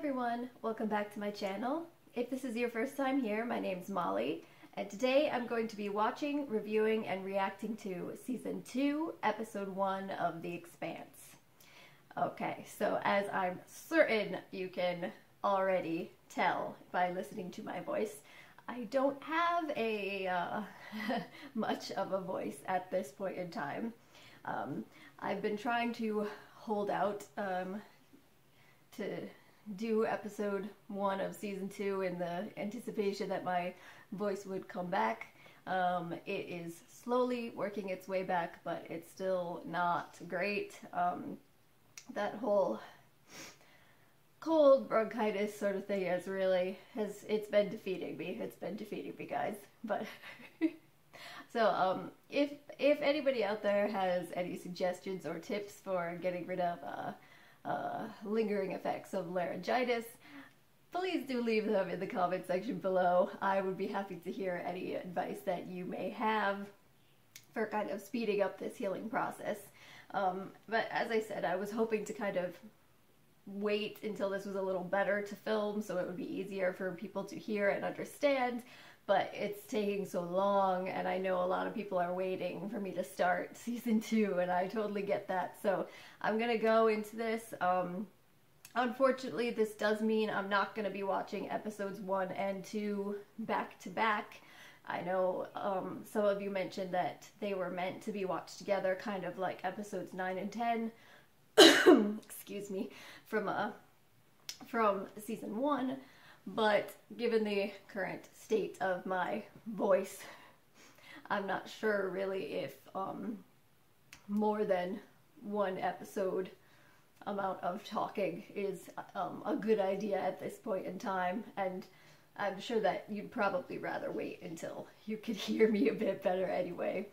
everyone, welcome back to my channel. If this is your first time here, my name's Molly, and today I'm going to be watching, reviewing, and reacting to Season 2, Episode 1 of The Expanse. Okay, so as I'm certain you can already tell by listening to my voice, I don't have a much of a voice at this point in time. I've been trying to hold out to do episode 1 of season 2 in the anticipation that my voice would come back. It is slowly working its way back, but it's still not great. That whole cold bronchitis sort of thing it's been defeating me. It's been defeating me, guys. But so if anybody out there has any suggestions or tips for getting rid of lingering effects of laryngitis, please do leave them in the comment section below. I would be happy to hear any advice that you may have for kind of speeding up this healing process. But as I said, I was hoping to kind of wait until this was a little better to film so it would be easier for people to hear and understand, but it's taking so long, and I know a lot of people are waiting for me to start season 2, and I totally get that. So I'm gonna go into this. Unfortunately, this does mean I'm not gonna be watching episodes 1 and 2 back to back. I know some of you mentioned that they were meant to be watched together, kind of like episodes 9 and 10, excuse me, from season 1. But given the current state of my voice, I'm not sure really if more than one episode amount of talking is a good idea at this point in time, and I'm sure that you'd probably rather wait until you could hear me a bit better anyway.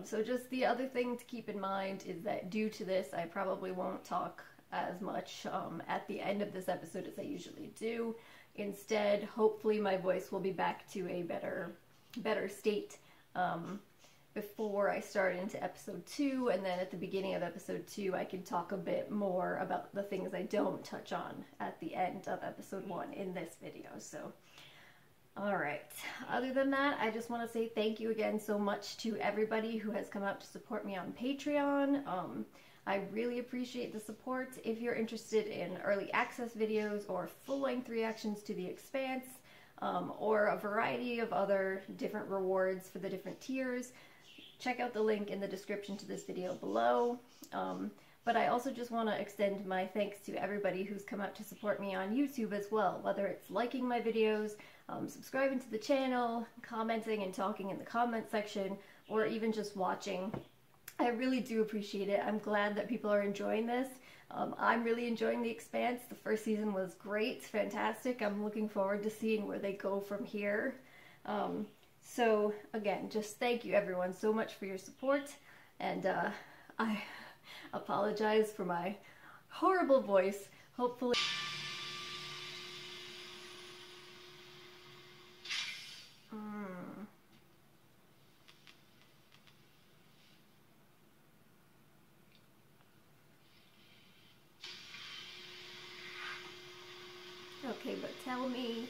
So just the other thing to keep in mind is that due to this, I probably won't talk as much at the end of this episode as I usually do. Instead, hopefully my voice will be back to a better state before I start into episode 2, and then at the beginning of episode 2 I can talk a bit more about the things I don't touch on at the end of episode 1 in this video. So, alright, other than that, I just want to say thank you again so much to everybody who has come out to support me on Patreon. I really appreciate the support. If you're interested in early access videos or full-length reactions to The Expanse, or a variety of other different rewards for the different tiers, check out the link in the description to this video below. But I also just want to extend my thanks to everybody who's come out to support me on YouTube as well, whether it's liking my videos, subscribing to the channel, commenting and talking in the comment section, or even just watching. I really do appreciate it. I'm glad that people are enjoying this. I'm really enjoying The Expanse. The first season was great, fantastic. I'm looking forward to seeing where they go from here. So again, just thank you everyone so much for your support, and I apologize for my horrible voice. Hopefully okay, but tell me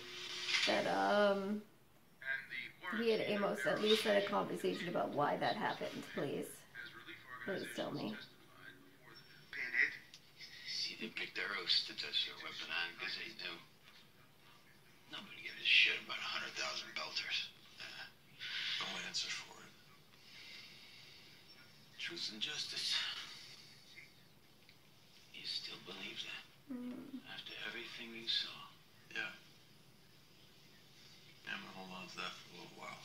that he and Amos at least had a conversation about why that happened, please. Please tell me. See, they picked their host to touch their weapon on because they knew. Nobody gives a shit about 100,000 belters. No answer for it. Truth and justice. You still believe that? After everything you saw? Yeah. I'm gonna hold on to that for a little while.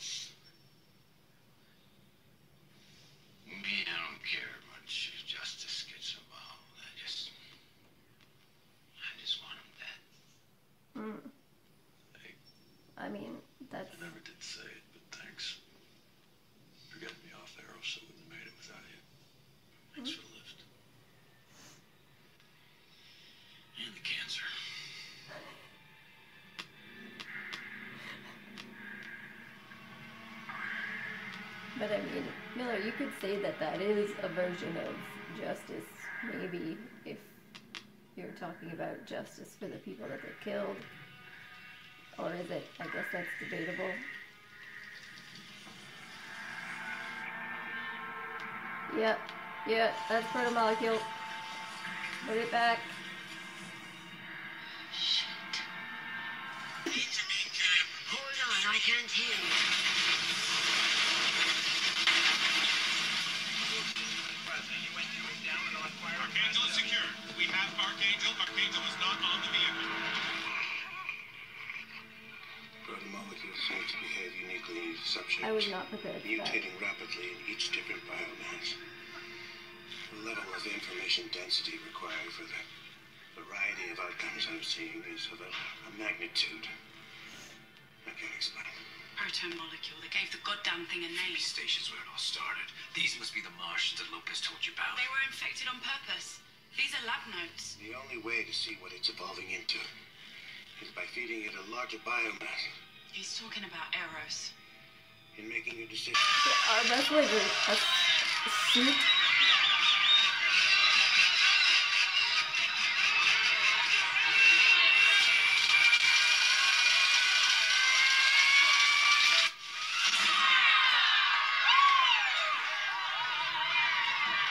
Me, I don't care much if justice gets involved. I just want him dead. Hey, I mean, that's... I never did say it, but thanks. For getting me off Arrow, so wouldn't have made it without you. Thanks for the lift. And the cancer. But I mean, Miller, you could say that that is a version of justice, maybe, if you're talking about justice for the people that they killed? Or is it? I guess that's debatable. Yep, yeah, that's protomolecule. Put it back. Shit. Hold on, I can't hear you. Archangel is secure. We have Archangel. Archangel is not on the vehicle. Protomolecules seem to behave uniquely in each subject. I was not prepared for that. Mutating rapidly in each different biomass. The level of information density required for the variety of outcomes I'm seeing is of a magnitude I can't explain. Protomolecule. They gave the goddamn thing a name. These stations where it all started. These must be the Martians that Lopez told you about. They were infected on purpose. These are lab notes. The only way to see what it's evolving into is by feeding it a larger biomass. He's talking about Eros. In making a decision. That's like a suit.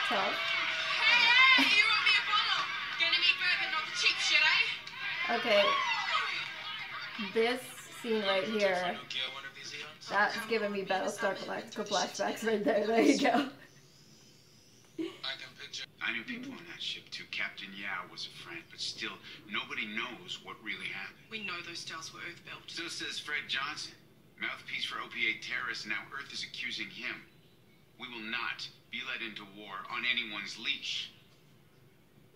Tough. Hey, you owe me a bottle. Gonna meet bourbon, not the cheap shit, eh? Okay. This scene right here, that's giving me Battlestar Galactica flashbacks right there. There you go. I knew people on that ship too. Captain Yao was a friend, but still, nobody knows what really happened. We know those stars were Earth-built. So says Fred Johnson, mouthpiece for OPA terrorists, and now Earth is accusing him. We will not be led into war on anyone's leash.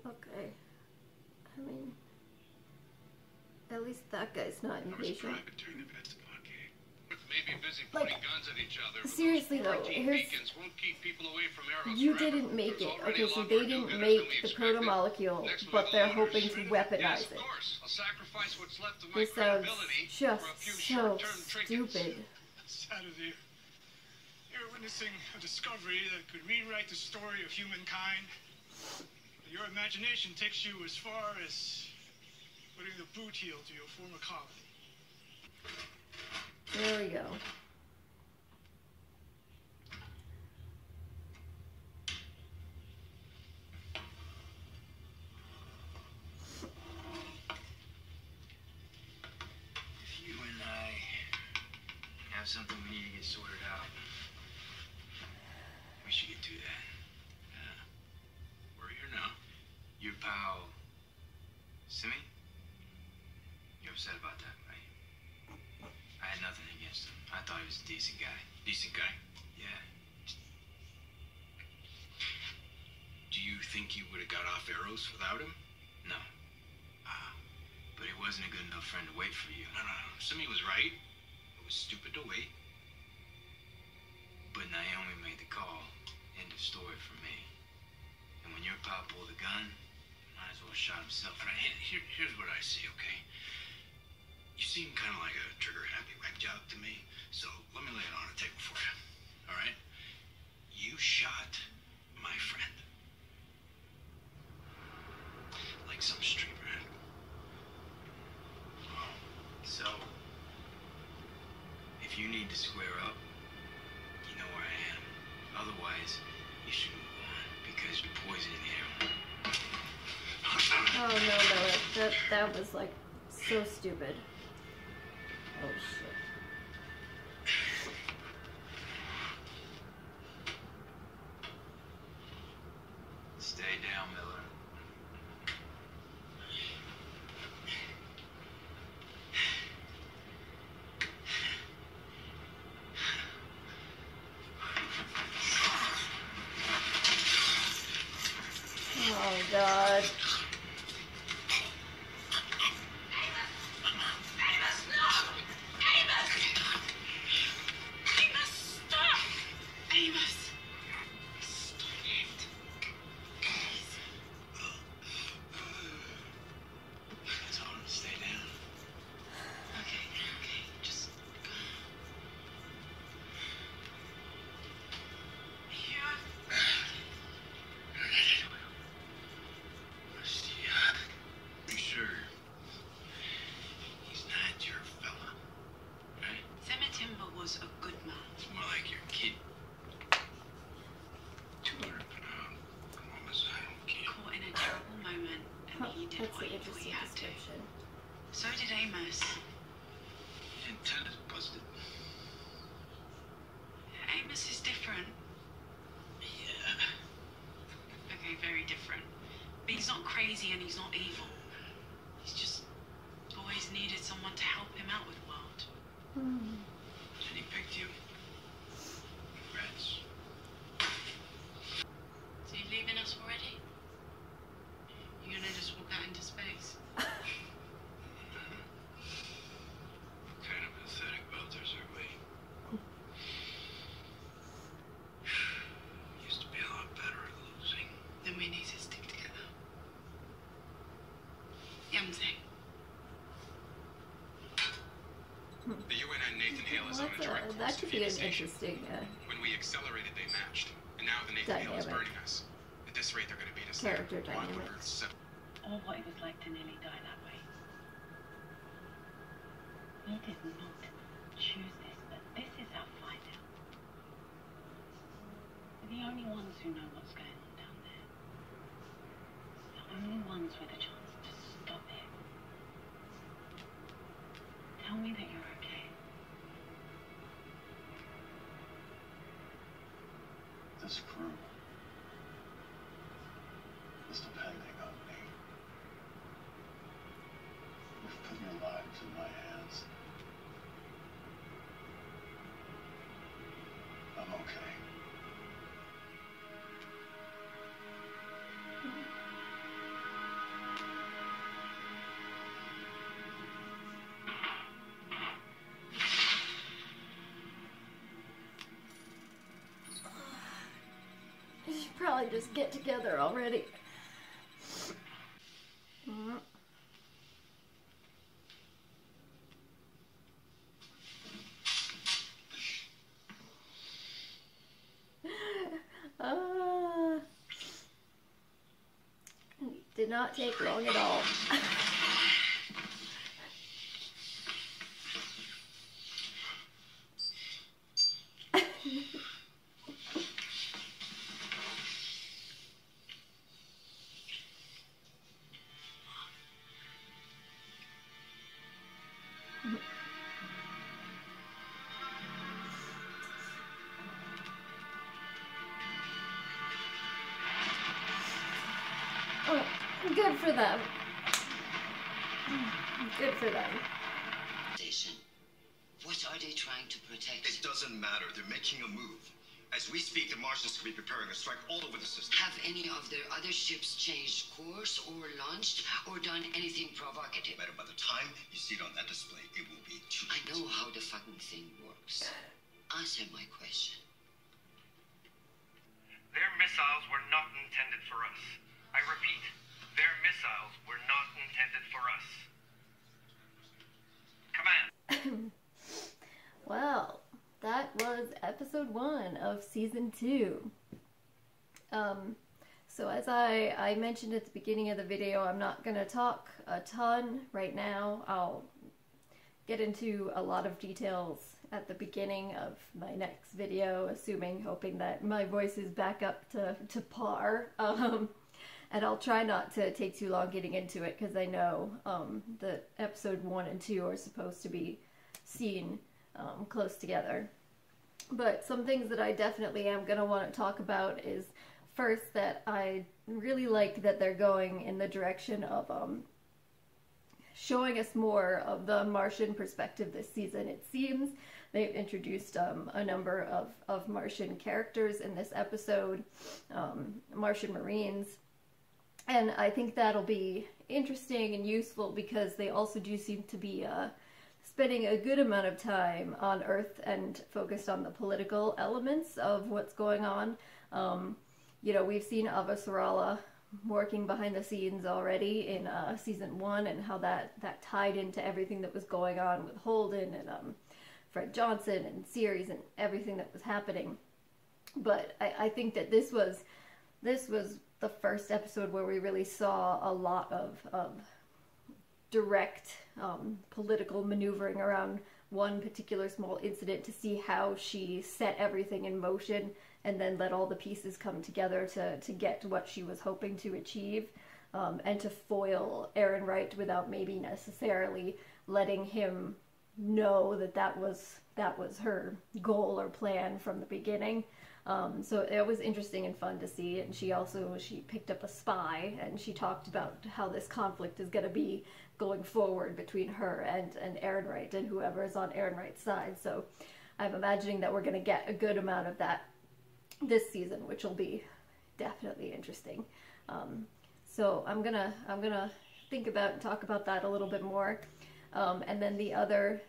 Okay. I mean, at least that guy's not I was impatient. private during the Vets blockade. Maybe busy Like, pointing guns at each other. seriously though, here's, Beacons won't keep people away from Eros you forever. didn't make There's it. already Okay, a so lot they more didn't do-gooders make than we the expected. protomolecule, Next but with they're all hoping orders. to Yes, weaponize of it. course. I'll sacrifice what's left of my This sounds credibility just for a few so short-term trinkets. stupid. Saturday, you're witnessing a discovery that could rewrite the story of humankind. Your imagination takes you as far as putting the boot heel to your former colony. There we go. If you and I have something we need to get sorted out, we should get to that. We're here now. Your pal, Simi? You're upset about that, right? I had nothing against him. I thought he was a decent guy. Decent guy. Yeah. Do you think you would have got off Eros without him? No. But he wasn't a good enough friend to wait for you. No. Simi was right. It was stupid to wait. But Naomi made the call. End of story for me. And when your pal pulled the gun, might as well shot himself. All right, here's what I see, okay? You seem kind of like a trigger-happy whack job to me, so let me lay it on the table for you, all right? You shot my friend. Like some street rat. So, if you need to square up, you know where I am. Otherwise, you should move on, because you're poisoning the air. Oh no, that was like so stupid. Oh shit. Stay down, Miller. Oh god. Just He did That's what an he thought he interesting had to. description. So did Amos. Antenna's busted. Amos is different. Yeah. Okay, very different. But he's not crazy and he's not evil. He's just always needed someone to help him out with the world. Hmm. And he picked you. Congrats. So you leaving us already? You gonna just walk out into space? Kind of pathetic welters, are we? Used to be a lot better at losing. Then we need to stick together. Yamzing. The UN and Nathan Hale is on a direct course That to could be Phoebe an Station. interesting When we accelerated, they matched. And now the Nathan Hale is dynamic. burning us. At this rate, they're going to beat us Character there. Why would dynamics. Earth Or what it was like to nearly die that way. We did not choose this, but this is our final. We're the only ones who know what's going on down there. The only ones with a chance to stop it. Tell me that you're okay. This crew is depending on me. You've put your lives in my hands. I'm okay. You should probably just get together already. Mm. Did not take long at all. Oh, good for them. Good for them. Station. What are they trying to protect? It doesn't matter. They're making a move. As we speak, the Martians could be preparing a strike all over the system. Have any of their other ships changed course or launched or done anything provocative? Matter by the time you see it on that display, it will be too I late. know how the fucking thing works. Answer my question. Their missiles were not intended for us. I repeat, their missiles were not intended for us. Command. Well, that was episode 1 of season 2. So as I mentioned at the beginning of the video, I'm not going to talk a ton right now. I'll get into a lot of details at the beginning of my next video, hoping that my voice is back up to par. And I'll try not to take too long getting into it, because I know that episode 1 and 2 are supposed to be seen close together. But some things that I definitely am going to want to talk about is, first, that I really like that they're going in the direction of showing us more of the Martian perspective this season. It seems they've introduced a number of Martian characters in this episode, Martian Marines. And I think that'll be interesting and useful, because they also do seem to be spending a good amount of time on Earth and focused on the political elements of what's going on. You know, we've seen Avasarala working behind the scenes already in season 1, and how that tied into everything that was going on with Holden and Fred Johnson and series and everything that was happening. But I think that this was the first episode where we really saw a lot of direct political maneuvering around one particular small incident, to see how she set everything in motion and then let all the pieces come together to get what she was hoping to achieve. and to foil Ehrenreich without maybe necessarily letting him know that that was her goal or plan from the beginning. So it was interesting and fun to see. And she picked up a spy, and she talked about how this conflict is going to be going forward between her and Ehrenreich and whoever is on Ehrenreich's side. So I'm imagining that we're going to get a good amount of that this season, which will be definitely interesting. So I'm gonna think about and talk about that a little bit more. And then the other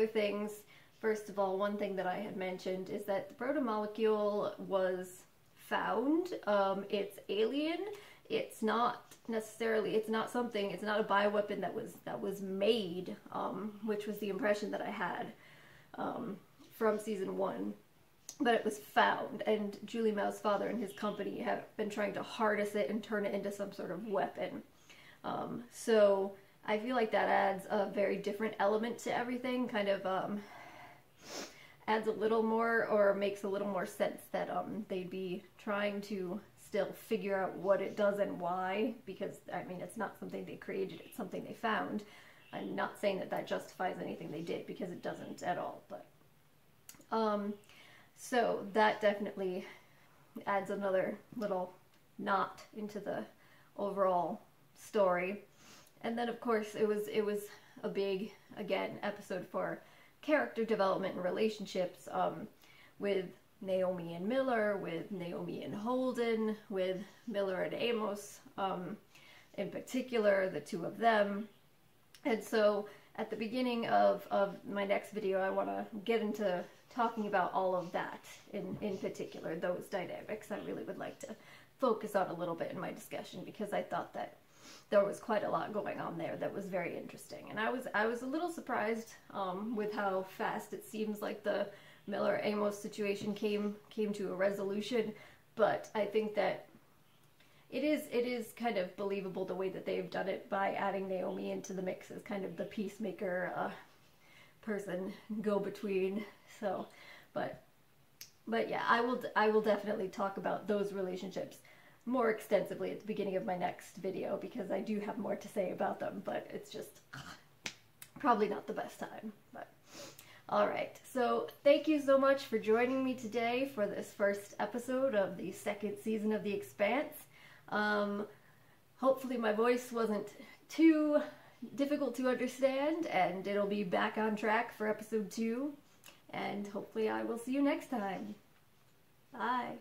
things, first of all, one thing that I had mentioned is that the protomolecule was found. It's alien. It's not necessarily, it's not a bioweapon that was made, which was the impression that I had from season 1. But it was found, and Julie Mao's father and his company have been trying to harness it and turn it into some sort of weapon. So I feel like that adds a very different element to everything, kind of adds a little more, or makes a little more sense that they'd be trying to still figure out what it does and why, because, I mean, it's not something they created, it's something they found. I'm not saying that that justifies anything they did, because it doesn't at all, but... So that definitely adds another little knot into the overall story. And then, of course, it was a big, again, episode for character development and relationships, with Naomi and Miller, with Naomi and Holden, with Miller and Amos, in particular, the two of them. And so at the beginning of my next video, I want to get into talking about all of that in particular, those dynamics. I really would like to focus on a little bit in my discussion, because I thought that there was quite a lot going on there that was very interesting. And I was a little surprised with how fast it seems like the Miller-Amos situation came to a resolution, but I think that it is kind of believable the way that they've done it by adding Naomi into the mix as kind of the peacemaker person, go-between. So, but yeah, I will definitely talk about those relationships more extensively at the beginning of my next video, because I do have more to say about them, but it's just probably not the best time. But alright, so thank you so much for joining me today for this first episode of the second season of The Expanse. Hopefully my voice wasn't too difficult to understand, and it'll be back on track for episode 2, and hopefully I will see you next time. Bye.